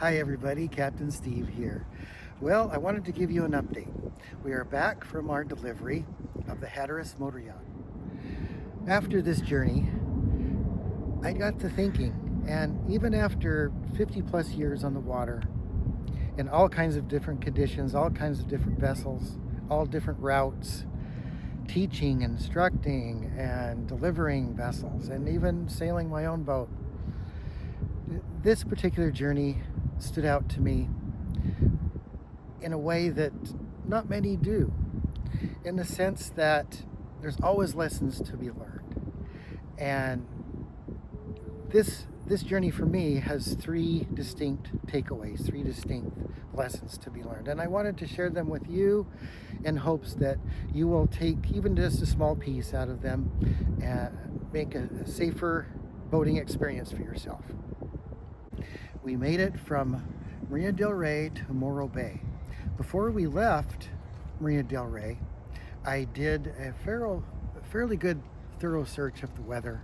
Hi everybody, Captain Steve here. Well, I wanted to give you an update. We are back from our delivery of the Hatteras motor yacht. After this journey, I got to thinking, and even after 50 plus years on the water, in all kinds of different conditions, all kinds of different vessels, all different routes, teaching, instructing, and delivering vessels, and even sailing my own boat, this particular journey stood out to me in a way that not many do, in the sense that there's always lessons to be learned. And this journey for me has three distinct takeaways, three distinct lessons to be learned. And I wanted to share them with you in hopes that you will take even just a small piece out of them and make a safer boating experience for yourself. We made it from Marina del Rey to Morro Bay. Before we left Marina del Rey, I did a fairly good thorough search of the weather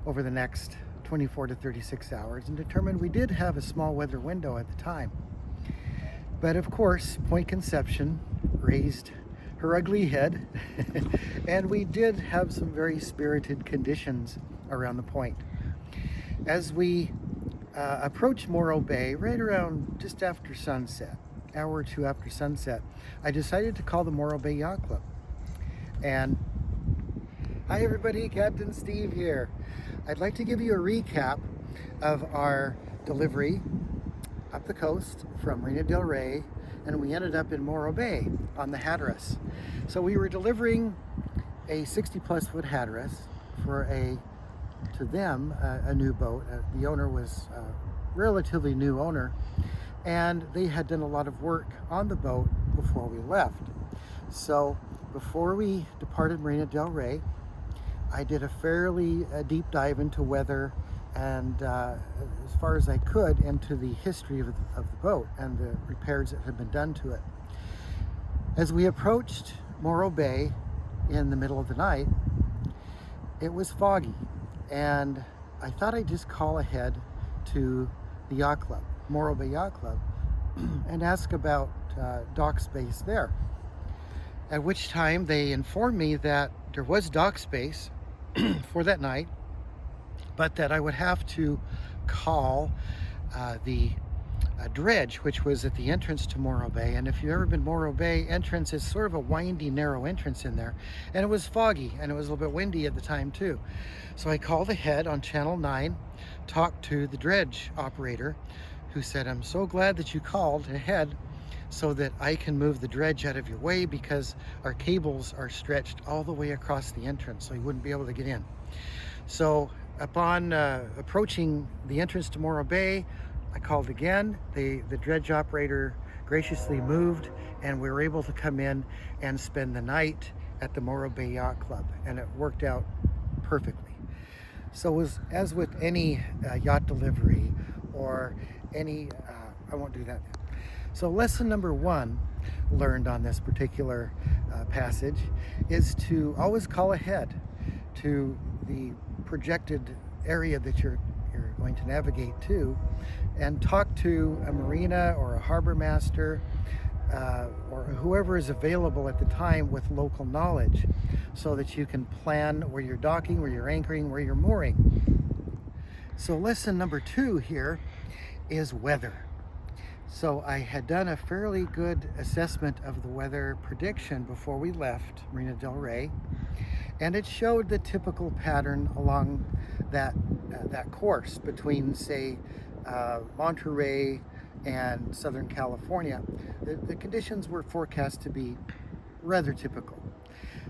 over the next 24 to 36 hours and determined we did have a small weather window at the time. But of course, Point Conception raised her ugly head and we did have some very spirited conditions around the point. As we approached Morro Bay right around just after sunset, hour or two after sunset, I decided to call the Morro Bay Yacht Club. And hi everybody, Captain Steve here. I'd like to give you a recap of our delivery up the coast from Marina del Rey, and we ended up in Morro Bay on the Hatteras. So we were delivering a 60 plus foot Hatteras for to them a new boat. The owner was a relatively new owner, and they had done a lot of work on the boat before we left. So before we departed Marina del Rey, I did a fairly deep dive into weather and as far as I could into the history of the boat and the repairs that had been done to it. As we approached Morro Bay in the middle of the night, it was foggy, and I thought I'd just call ahead to the yacht club, Morro Bay Yacht Club, and ask about dock space there. At which time they informed me that there was dock space for that night, but that I would have to call the dredge, which was at the entrance to Morro Bay. And if you've ever been Morro Bay entrance, is sort of a windy, narrow entrance in there. And it was foggy and it was a little bit windy at the time too. So I called ahead on Channel 9, talked to the dredge operator, who said, "I'm so glad that you called ahead so that I can move the dredge out of your way because our cables are stretched all the way across the entrance, so you wouldn't be able to get in." So upon approaching the entrance to Morro Bay, I called again. The dredge operator graciously moved, and we were able to come in and spend the night at the Morro Bay Yacht Club, and it worked out perfectly. So as with any yacht delivery or any, I won't do that now. So lesson number one learned on this particular passage is to always call ahead to the projected area that you're going to navigate to, and talk to a marina or a harbor master or whoever is available at the time with local knowledge, so that you can plan where you're docking, where you're anchoring, where you're mooring. So lesson number two here is weather. So I had done a fairly good assessment of the weather prediction before we left Marina del Rey, and it showed the typical pattern along that course between, say, Monterey and Southern California. The conditions were forecast to be rather typical.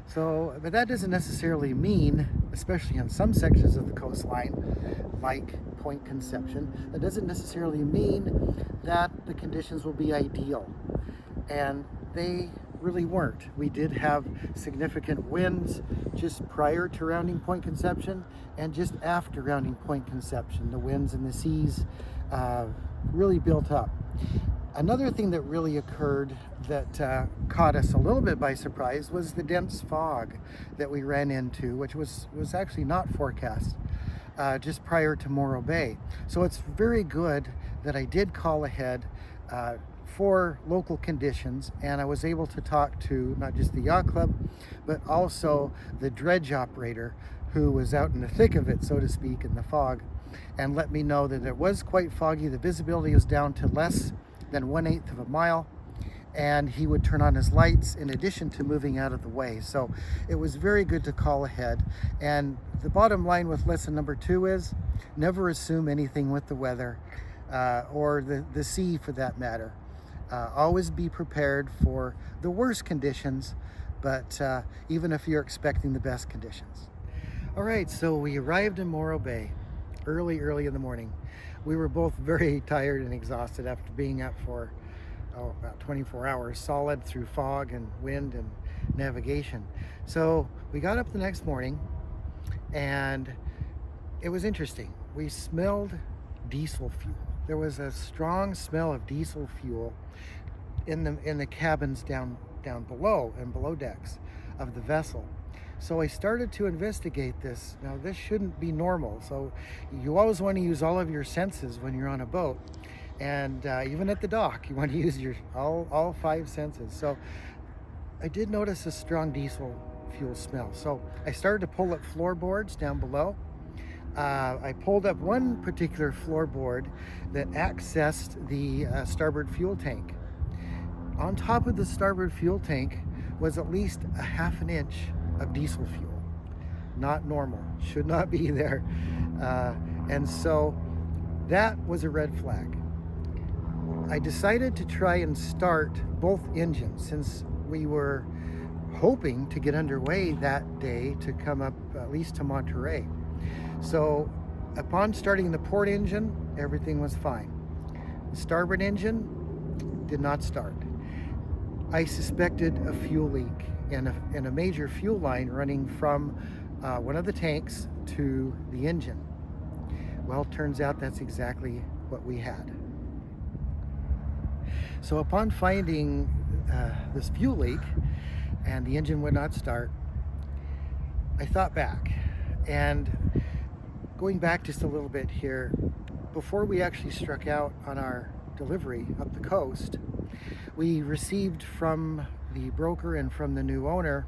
So, but that doesn't necessarily mean, especially on some sections of the coastline, like Point Conception, that doesn't necessarily mean that the conditions will be ideal. And they really weren't. We did have significant winds just prior to rounding Point Conception and just after rounding Point Conception. The winds and the seas really built up. Another thing that really occurred that caught us a little bit by surprise was the dense fog that we ran into, which was actually not forecast just prior to Morro Bay. So it's very good that I did call ahead for local conditions, and I was able to talk to not just the yacht club, but also the dredge operator who was out in the thick of it, so to speak, in the fog, and let me know that it was quite foggy. The visibility was down to less than 1/8 of a mile, and he would turn on his lights in addition to moving out of the way. So it was very good to call ahead. And the bottom line with lesson number 2 is never assume anything with the weather or the sea for that matter. Always be prepared for the worst conditions, but even if you're expecting the best conditions. All right, so we arrived in Morro Bay early in the morning. We were both very tired and exhausted after being up for about 24 hours solid through fog and wind and navigation. So we got up the next morning, and it was interesting. We smelled diesel fuel. There was a strong smell of diesel fuel in the cabins down below and below decks of the vessel. So I started to investigate this. Now, this shouldn't be normal. So you always want to use all of your senses when you're on a boat. And even at the dock, you want to use your all 5 senses. So I did notice a strong diesel fuel smell. So I started to pull up floorboards down below. I pulled up one particular floorboard that accessed the starboard fuel tank. On top of the starboard fuel tank was at least a 1/2 inch of diesel fuel. Not normal, should not be there. And so that was a red flag. I decided to try and start both engines since we were hoping to get underway that day to come up at least to Monterey. So upon starting the port engine, everything was fine. The starboard engine did not start. I suspected a fuel leak in a major fuel line running from one of the tanks to the engine. Well, turns out that's exactly what we had. So upon finding this fuel leak and the engine would not start, I thought back. And going back just a little bit here, before we actually struck out on our delivery up the coast, we received from the broker and from the new owner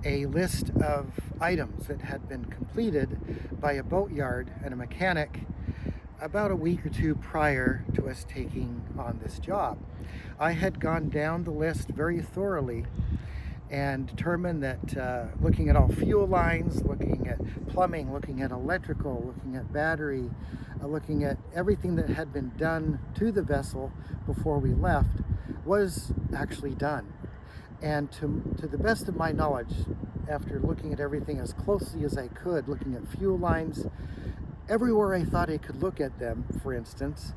a list of items that had been completed by a boatyard and a mechanic about a week or 2 prior to us taking on this job. I had gone down the list very thoroughly and determined that looking at all fuel lines, looking at plumbing, looking at electrical, looking at battery, looking at everything that had been done to the vessel before we left was actually done. And to the best of my knowledge, after looking at everything as closely as I could, looking at fuel lines, everywhere I thought I could look at them, for instance,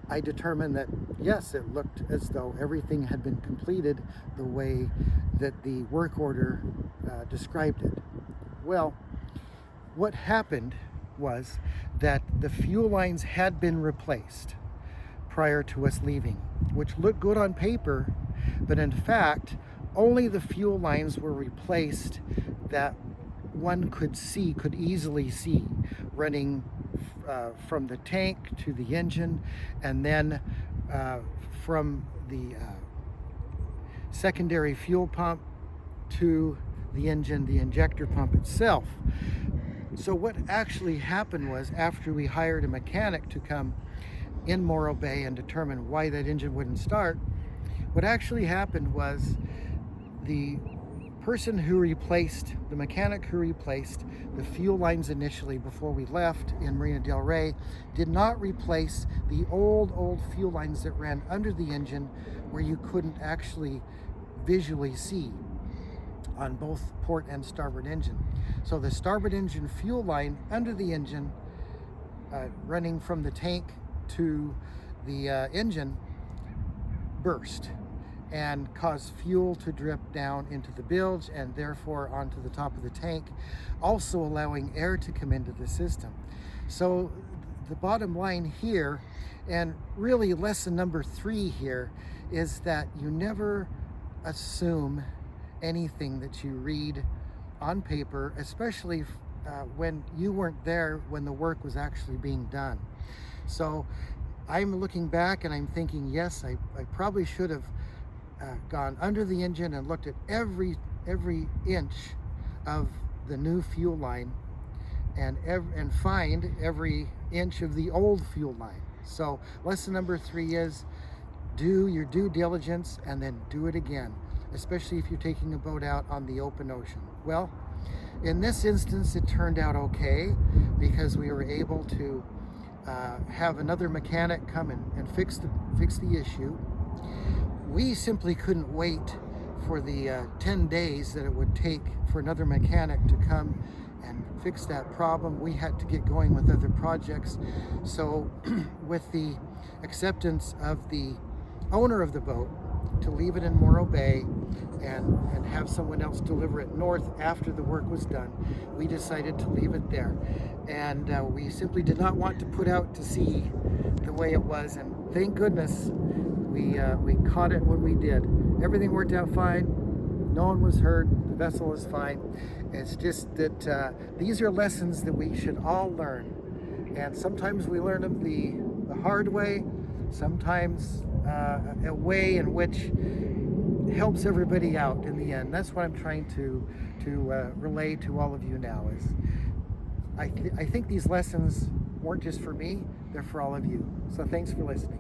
I determined that yes, it looked as though everything had been completed the way that the work order described it. Well, what happened was that the fuel lines had been replaced prior to us leaving, which looked good on paper, but in fact, only the fuel lines were replaced that one could easily see, running from the tank to the engine, and then from the secondary fuel pump to the engine, the injector pump itself. So what actually happened was, after we hired a mechanic to come in Morro Bay and determine why that engine wouldn't start, what actually happened was the person who replaced, the mechanic who replaced the fuel lines initially before we left in Marina del Rey, did not replace the old fuel lines that ran under the engine, where you couldn't actually visually see on both port and starboard engine. So the starboard engine fuel line under the engine, running from the tank to the engine, burst and caused fuel to drip down into the bilge and therefore onto the top of the tank, also allowing air to come into the system. So the bottom line here, and really lesson number 3 here, is that you never assume anything that you read on paper, especially when you weren't there when the work was actually being done. So I'm looking back and I'm thinking, yes, I probably should have gone under the engine and looked at every inch of the new fuel line and find every inch of the old fuel line. So lesson number 3 is do your due diligence and then do it again, especially if you're taking a boat out on the open ocean. Well, in this instance, it turned out okay because we were able to have another mechanic come and fix the issue. We simply couldn't wait for the 10 days that it would take for another mechanic to come and fix that problem. We had to get going with other projects. So with the acceptance of the owner of the boat to leave it in Morro Bay and have someone else deliver it north after the work was done, we decided to leave it there. And we simply did not want to put out to sea the way it was, and thank goodness we caught it when we did. Everything worked out fine. No one was hurt. The vessel is fine. It's just that these are lessons that we should all learn, and sometimes we learn them the hard way, sometimes a way in which helps everybody out in the end. That's what I'm trying to relay to all of you now. Is I think these lessons weren't just for me, they're for all of you. So thanks for listening.